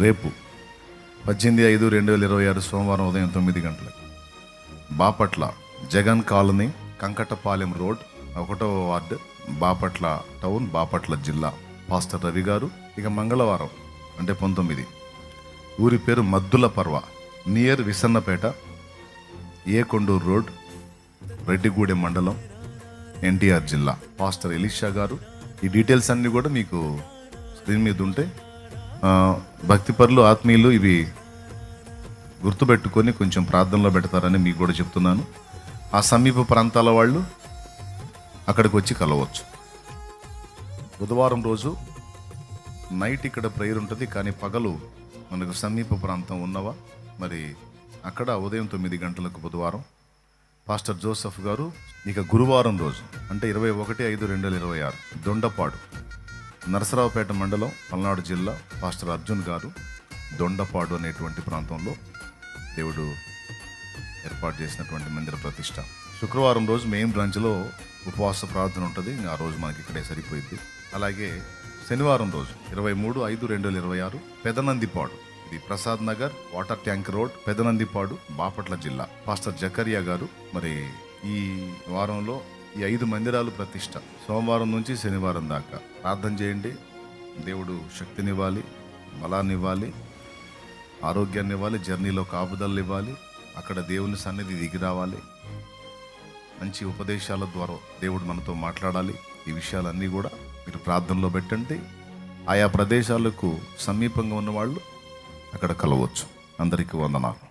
రేపు 18/5/2026 సోమవారం ఉదయం 9 గంటలకు బాపట్ల జగన్ కాలనీ, కంకటపాలెం రోడ్, 1వ వార్డు, బాపట్ల టౌన్, బాపట్ల జిల్లా. పాస్టర్ రవి గారు. ఇక మంగళవారం అంటే 19, ఊరి పేరు మద్దుల పర్వ, నియర్ విసన్నపేట, ఏ కొండూరు రోడ్, రెడ్డిగూడెం మండలం, ఎన్టీఆర్ జిల్లా. పాస్టర్ ఎలీషా గారు. ఈ డీటెయిల్స్ అన్నీ కూడా మీకు స్క్రీన్ మీద ఉంటే భక్తిపరులు, ఆత్మీయులు ఇవి గుర్తుపెట్టుకొని కొంచెం ప్రార్థనలో పెడతారని మీకు కూడా చెప్తున్నాను. ఆ సమీప ప్రాంతాల వాళ్ళు అక్కడికి వచ్చి కలవచ్చు. బుధవారం రోజు నైట్ ఇక్కడ ప్రేయర్ ఉంటుంది, కానీ పగలు మనకు సమీప ప్రాంతం ఉన్నవా మరి అక్కడ ఉదయం 9 గంటలకు బుధవారం పాస్టర్ జోసెఫ్ గారు. ఇక గురువారం రోజు అంటే 21/5/2026 దొండపాడు, నరసరావుపేట మండలం, పల్నాడు జిల్లా. పాస్టర్ అర్జున్ గారు దొండపాడు అనేటువంటి ప్రాంతంలో దేవుడు ఏర్పాటు చేసినటువంటి మందిర ప్రతిష్ట. శుక్రవారం రోజు మెయిన్ బ్రాంచ్లో ఉపవాస ప్రార్థన ఉంటుంది, ఆ రోజు మనకి ఇక్కడే సరిపోయింది. అలాగే శనివారం రోజు 23/5/2026 పెదనందిపాడు, ఇది Prasad Nagar, water tank road, Pedanandipadu, Bapatla జిల్లా. పాస్టర్ జకరియా గారు. మరి ఈ వారంలో ఈ 5 మందిరాలు ప్రతిష్ట, సోమవారం నుంచి శనివారం దాకా ప్రార్థన చేయండి. దేవుడు శక్తినివ్వాలి, బలాన్ని ఇవ్వాలి, ఆరోగ్యాన్ని ఇవ్వాలి, జర్నీలో కాపుదలు ఇవ్వాలి, అక్కడ దేవుని సన్నిధి దిగి రావాలి, మంచి ఉపదేశాల ద్వారా దేవుడు మనతో మాట్లాడాలి. ఈ విషయాలన్నీ కూడా మీరు ప్రార్థనలో పెట్టండి. ఆయా ప్రదేశాలకు సమీపంగా ఉన్నవాళ్ళు అక్కడ కలవచ్చు. అందరికీ వందనాలు.